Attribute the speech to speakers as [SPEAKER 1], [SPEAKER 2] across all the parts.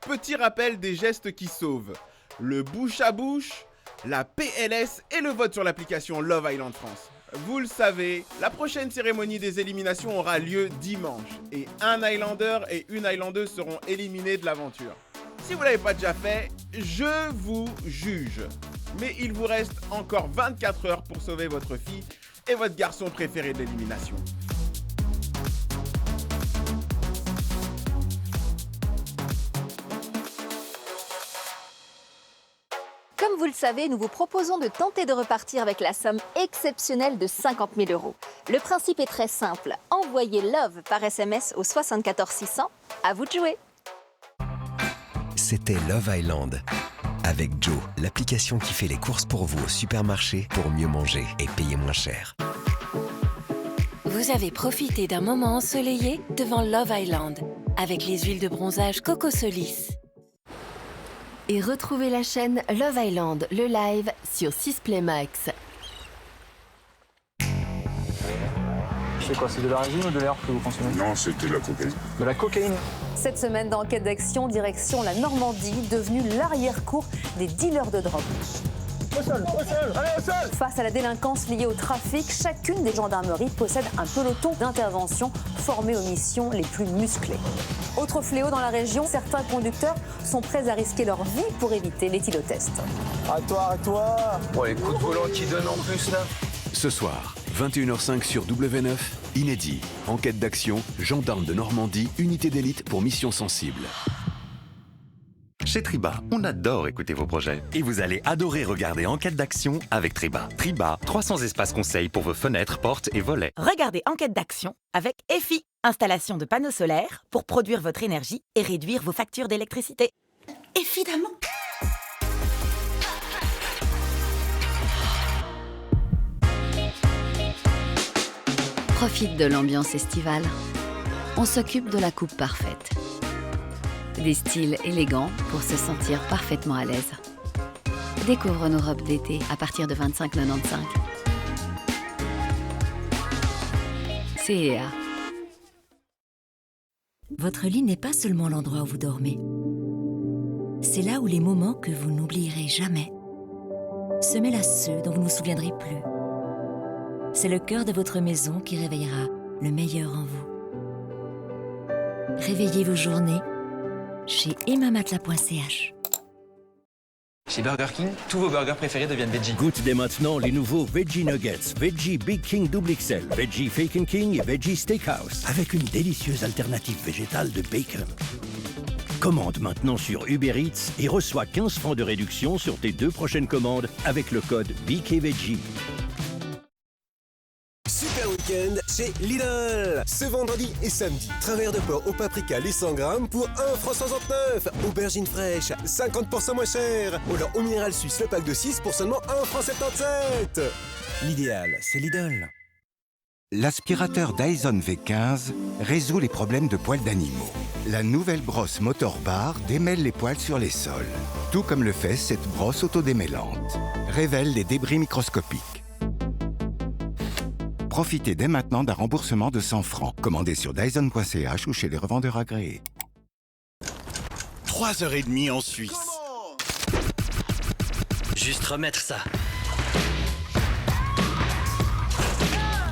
[SPEAKER 1] Petit rappel des gestes qui sauvent. Le bouche à bouche, la PLS et le vote sur l'application Love Island France. Vous le savez, la prochaine cérémonie des éliminations aura lieu dimanche et un Highlander et une Highlandeuse seront éliminés de l'aventure. Si vous ne l'avez pas déjà fait, je vous juge. Mais il vous reste encore 24 heures pour sauver votre fille et votre garçon préféré de l'élimination.
[SPEAKER 2] Comme vous le savez, nous vous proposons de tenter de repartir avec la somme exceptionnelle de 50 000 €. Le principe est très simple. Envoyez LOVE par SMS au 74 600. À vous de jouer.
[SPEAKER 3] C'était Love Island. Avec Joe, l'application qui fait les courses pour vous au supermarché pour mieux manger et payer moins cher.
[SPEAKER 4] Vous avez profité d'un moment ensoleillé devant Love Island avec les huiles de bronzage Coco Solis.
[SPEAKER 5] Et retrouvez la chaîne Love Island, le live sur 6play Max.
[SPEAKER 6] C'est quoi, c'est de la résine ou de l'air que vous consommez?
[SPEAKER 7] Non, c'était de la cocaïne.
[SPEAKER 6] De la cocaïne?
[SPEAKER 8] Cette semaine, dans Enquête d'action, direction la Normandie, devenue l'arrière-cour des dealers de drogue.
[SPEAKER 6] Au sol, allez au sol!
[SPEAKER 8] Face à la délinquance liée au trafic, chacune des gendarmeries possède un peloton d'intervention formé aux missions les plus musclées. Autre fléau dans la région, certains conducteurs sont prêts à risquer leur vie pour éviter l'éthylotest.
[SPEAKER 6] Arrête-toi!
[SPEAKER 9] Oh, les coups de volant qui donnent en plus là.
[SPEAKER 10] Ce soir, 21h05 sur W9, inédit, enquête d'action, gendarme de Normandie, unité d'élite pour mission sensible.
[SPEAKER 11] Chez Triba, on adore écouter vos projets. Et vous allez adorer regarder Enquête d'action avec Triba. Triba, 300 espaces conseils pour vos fenêtres, portes et volets.
[SPEAKER 12] Regardez Enquête d'action avec EFI, installation de panneaux solaires pour produire votre énergie et réduire vos factures d'électricité.
[SPEAKER 13] Évidemment.
[SPEAKER 5] Profite de l'ambiance estivale. On s'occupe de la coupe parfaite. Des styles élégants pour se sentir parfaitement à l'aise. Découvre nos robes d'été à partir de 25,95. CEA.
[SPEAKER 13] Votre lit n'est pas seulement l'endroit où vous dormez. C'est là où les moments que vous n'oublierez jamais se mêlent à ceux dont vous ne vous souviendrez plus. C'est le cœur de votre maison qui réveillera le meilleur en vous. Réveillez vos journées chez emmamatelas.ch.
[SPEAKER 9] Chez Burger King, tous vos burgers préférés deviennent veggie.
[SPEAKER 14] Goûte dès maintenant les nouveaux Veggie Nuggets, Veggie Big King Double XL, Veggie Fake King et Veggie Steakhouse, avec une délicieuse alternative végétale de bacon. Commande maintenant sur Uber Eats et reçois 15 francs de réduction sur tes 2 prochaines commandes avec le code BKVeggie.
[SPEAKER 15] Super week-end chez Lidl. Ce vendredi et samedi, travers de porc au paprika les 100 grammes pour 1,69 €. Aubergines fraîches, 50% moins cher. Ou alors au minéral suisse, le pack de 6 pour seulement 1,77 €.
[SPEAKER 16] L'idéal, c'est Lidl. L'aspirateur Dyson V15 résout les problèmes de poils d'animaux. La nouvelle brosse Motor Bar démêle les poils sur les sols. Tout comme le fait cette brosse autodémêlante. Révèle les débris microscopiques. Profitez dès maintenant d'un remboursement de 100 francs. Commandez sur Dyson.ch ou chez les revendeurs agréés.
[SPEAKER 17] 3h30 en Suisse.
[SPEAKER 18] Juste remettre ça.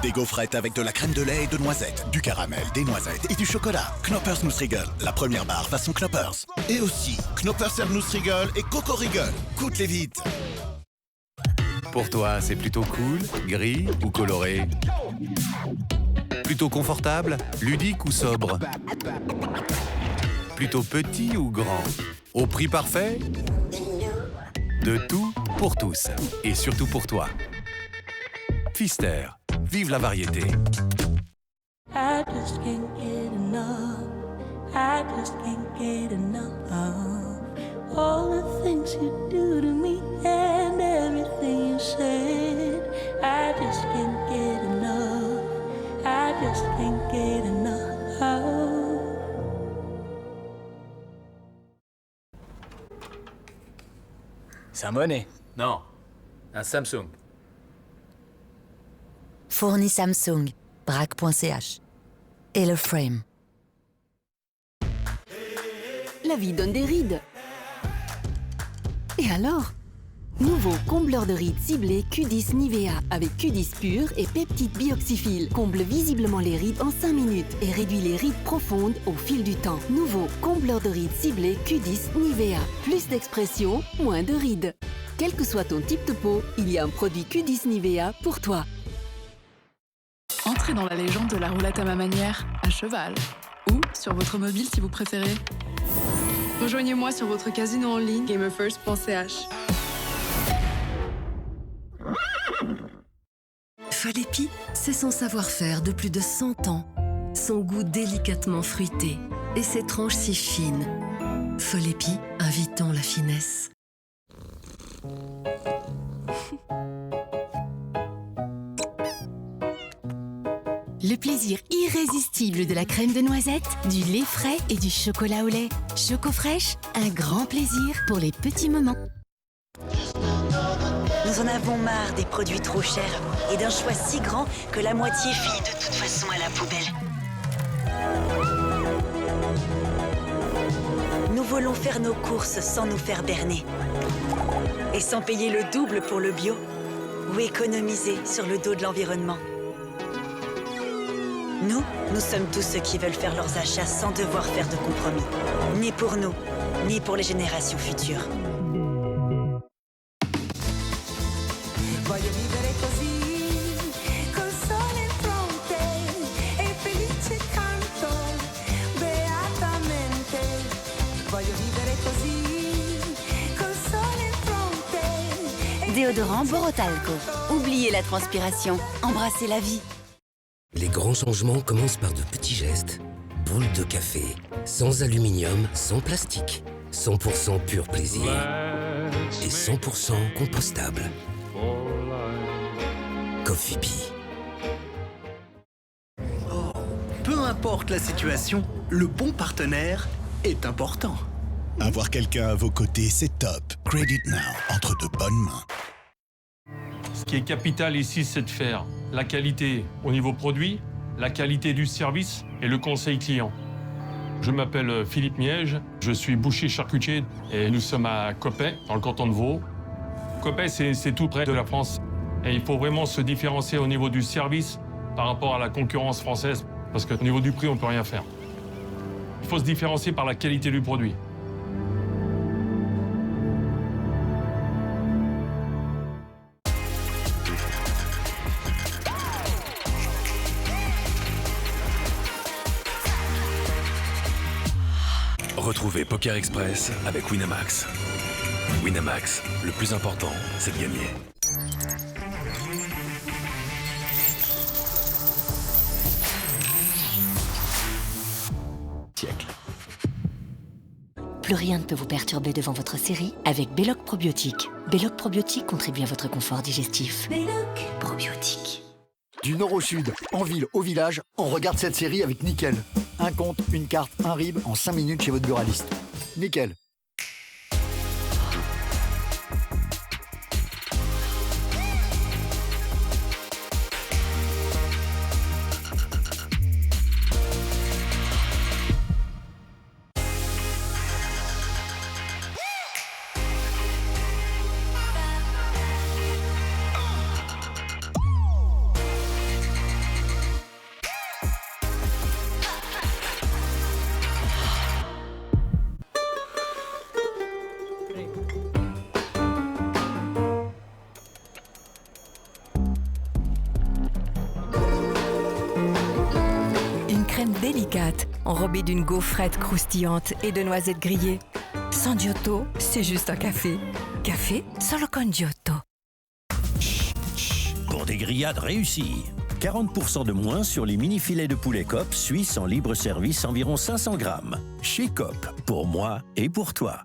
[SPEAKER 17] Des gaufrettes avec de la crème de lait et de noisettes, du caramel, des noisettes et du chocolat. Knoppers Nussriegel, la première barre façon Knoppers. Et aussi Knoppers Nussriegel et Coco Riegel. Goûte-les vite.
[SPEAKER 19] Pour toi, c'est plutôt cool, gris ou coloré? Plutôt confortable, ludique ou sobre? Plutôt petit ou grand? Au prix parfait? De tout pour tous et surtout pour toi. Pfister, vive la variété.
[SPEAKER 20] I just can't get enough. I just can't get enough. All the things you do to me and everything you said. I just can't get enough. I just can't get enough.
[SPEAKER 6] C'est un Monet.
[SPEAKER 9] Non, un Samsung.
[SPEAKER 13] Fourni Samsung, braque.ch. Et le frame.
[SPEAKER 7] la vie donne des rides. Et alors? Nouveau combleur de rides ciblé Q10 Nivea avec Q10 pur et peptide bioxyphile. Comble visiblement les rides en 5 minutes et réduit les rides profondes au fil du temps. Nouveau combleur de rides ciblé Q10 Nivea. Plus d'expression, moins de rides. Quel que soit ton type de peau, il y a un produit Q10 Nivea pour toi.
[SPEAKER 18] Entrez dans la légende de la roulette à ma manière, à cheval. Ou sur votre mobile si vous préférez. Rejoignez-moi sur votre casino en ligne gamerfirst.ch.
[SPEAKER 21] Falepi, c'est son savoir-faire de plus de 100 ans, son goût délicatement fruité et ses tranches si fines. Falepi, invitons la finesse.
[SPEAKER 22] Le plaisir irrésistible de la crème de noisette, du lait frais et du chocolat au lait. Choco Fraîche, un grand plaisir pour les petits moments.
[SPEAKER 23] Nous en avons marre des produits trop chers et d'un choix si grand que la moitié finit de toute façon à la poubelle. Nous voulons faire nos courses sans nous faire berner. Et sans payer le double pour le bio ou économiser sur le dos de l'environnement. Nous sommes tous ceux qui veulent faire leurs achats sans devoir faire de compromis. Ni pour nous, ni pour les générations futures.
[SPEAKER 22] Déodorant Borotalco. Oubliez la transpiration, embrassez la vie.
[SPEAKER 24] Les grands changements commencent par de petits gestes. Boule de café, sans aluminium, sans plastique. 100% pur plaisir et 100% compostable. Coffee Bee.
[SPEAKER 25] Peu importe la situation, le bon partenaire est important.
[SPEAKER 17] Avoir quelqu'un à vos côtés, c'est top. Credit Now, entre de bonnes mains.
[SPEAKER 26] Ce qui est capital ici, c'est de faire la qualité au niveau produit, la qualité du service et le conseil client. Je m'appelle Philippe Miège, je suis boucher charcutier et nous sommes à Coppet, dans le canton de Vaud. Coppet, c'est tout près de la France. Et il faut vraiment se différencier au niveau du service par rapport à la concurrence française, parce qu'au niveau du prix, on ne peut rien faire. Il faut se différencier par la qualité du produit.
[SPEAKER 10] Retrouvez Poker Express avec Winamax. Winamax, le plus important, c'est de gagner.
[SPEAKER 22] Siècle. Plus rien ne peut vous perturber devant votre série avec Belloc Probiotique. Belloc Probiotique contribue à votre confort digestif. Belloc Probiotique.
[SPEAKER 27] Du nord au sud, en ville, au village, on regarde cette série avec Nickel. Un compte, une carte, un RIB en 5 minutes chez votre buraliste. Nickel.
[SPEAKER 22] Délicate, enrobée d'une gaufrette croustillante et de noisettes grillées. Sans Giotto, c'est juste un café. Café solo con Giotto.
[SPEAKER 14] Pour des grillades réussies. 40% de moins sur les mini-filets de poulet Coop suisse en libre service, environ 500 grammes. Chez Coop, pour moi et pour toi.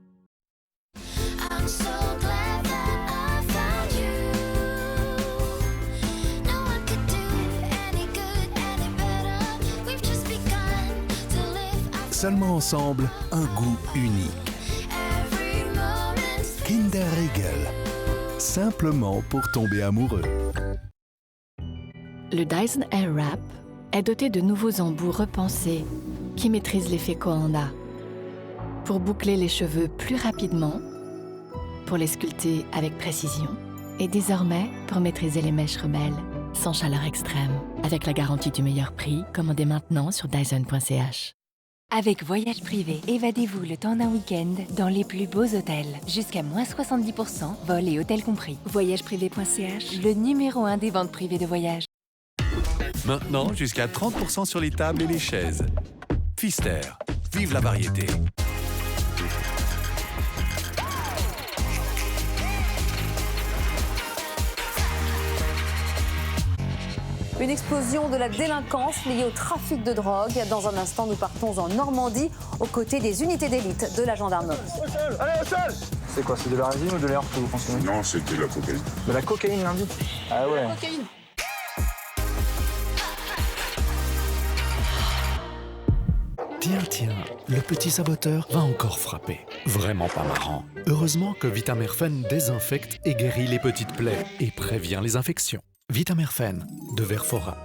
[SPEAKER 10] Seulement ensemble, un goût unique. Kinder Riegel. Simplement pour tomber amoureux.
[SPEAKER 7] Le Dyson Airwrap est doté de nouveaux embouts repensés qui maîtrisent l'effet Coanda.
[SPEAKER 22] Pour boucler les cheveux plus rapidement, pour les sculpter avec précision, et désormais pour maîtriser les mèches rebelles sans chaleur extrême. Avec la garantie du meilleur prix, commandez maintenant sur Dyson.ch.
[SPEAKER 1] Avec Voyage Privé, évadez-vous le temps d'un week-end dans les plus beaux hôtels. Jusqu'à moins 70%, vol et hôtel compris. Voyageprivé.ch, le numéro 1 des ventes privées de voyage.
[SPEAKER 19] Maintenant, jusqu'à 30% sur les tables et les chaises. Pfister, vive la variété.
[SPEAKER 2] Une explosion de la délinquance liée au trafic de drogue. Dans un instant, nous partons en Normandie aux côtés des unités d'élite de la gendarmerie.
[SPEAKER 6] Au sol, allez, au sol. C'est quoi, c'est de la résine ou de l'air que vous consommez?
[SPEAKER 3] Non, c'était de la cocaïne.
[SPEAKER 6] De la cocaïne lundi? Ah ouais.
[SPEAKER 2] Cocaïne.
[SPEAKER 4] Tiens, le petit saboteur va encore frapper. Vraiment pas marrant. Heureusement que Vitamerfen désinfecte et guérit les petites plaies et prévient les infections. Vitamerfen de Verfora.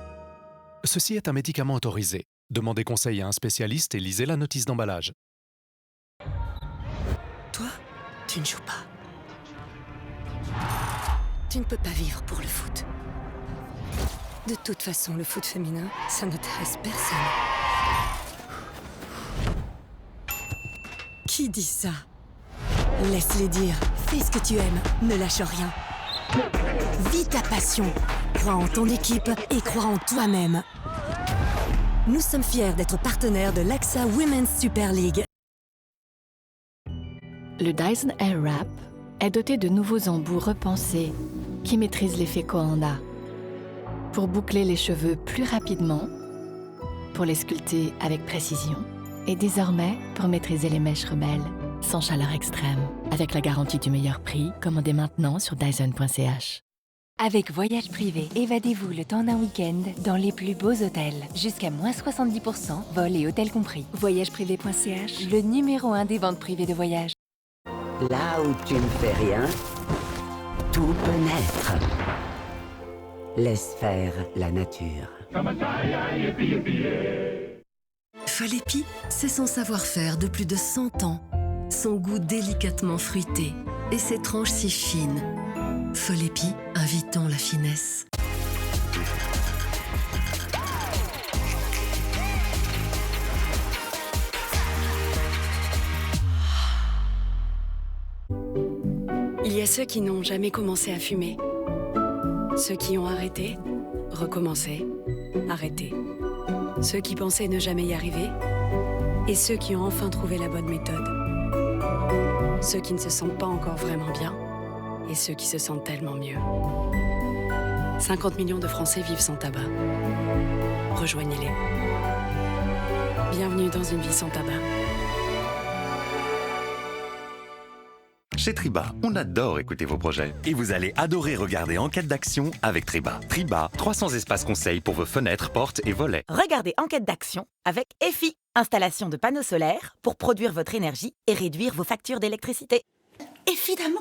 [SPEAKER 4] Ceci est un médicament autorisé. Demandez conseil à un spécialiste et lisez la notice d'emballage.
[SPEAKER 7] Toi, tu ne joues pas. Tu ne peux pas vivre pour le foot. De toute façon, le foot féminin, ça n'intéresse personne. Qui dit ça? Laisse-les dire. Fais ce que tu aimes. Ne lâche rien. Vis ta passion. Crois en ton équipe et crois en toi-même. Nous sommes fiers d'être partenaires de l'AXA Women's Super League.
[SPEAKER 22] Le Dyson Airwrap est doté de nouveaux embouts repensés qui maîtrisent l'effet Koanda. Pour boucler les cheveux plus rapidement, pour les sculpter avec précision, et désormais pour maîtriser les mèches rebelles sans chaleur extrême. Avec la garantie du meilleur prix, commandez maintenant sur Dyson.ch.
[SPEAKER 1] Avec Voyage Privé, évadez-vous le temps d'un week-end dans les plus beaux hôtels. Jusqu'à moins 70%, vol et hôtel compris. Voyageprivé.ch, le numéro 1 des ventes privées de voyage.
[SPEAKER 8] Là où tu ne fais rien, tout peut naître. Laisse faire la nature.
[SPEAKER 21] Folépi, c'est son savoir-faire de plus de 100 ans, son goût délicatement fruité et ses tranches si fines. Folépi, invitons la finesse.
[SPEAKER 11] Il y a ceux qui n'ont jamais commencé à fumer. Ceux qui ont arrêté, recommencé, arrêté. Ceux qui pensaient ne jamais y arriver. Et ceux qui ont enfin trouvé la bonne méthode. Ceux qui ne se sentent pas encore vraiment bien. Et ceux qui se sentent tellement mieux. 50 millions de Français vivent sans tabac. Rejoignez-les. Bienvenue dans une vie sans tabac.
[SPEAKER 12] Chez Triba, on adore écouter vos projets. Et vous allez adorer regarder Enquête d'action avec Triba. Triba, 300 espaces conseils pour vos fenêtres, portes et volets.
[SPEAKER 28] Regardez Enquête d'action avec EFI. Installation de panneaux solaires pour produire votre énergie et réduire vos factures d'électricité.
[SPEAKER 29] Et finalement,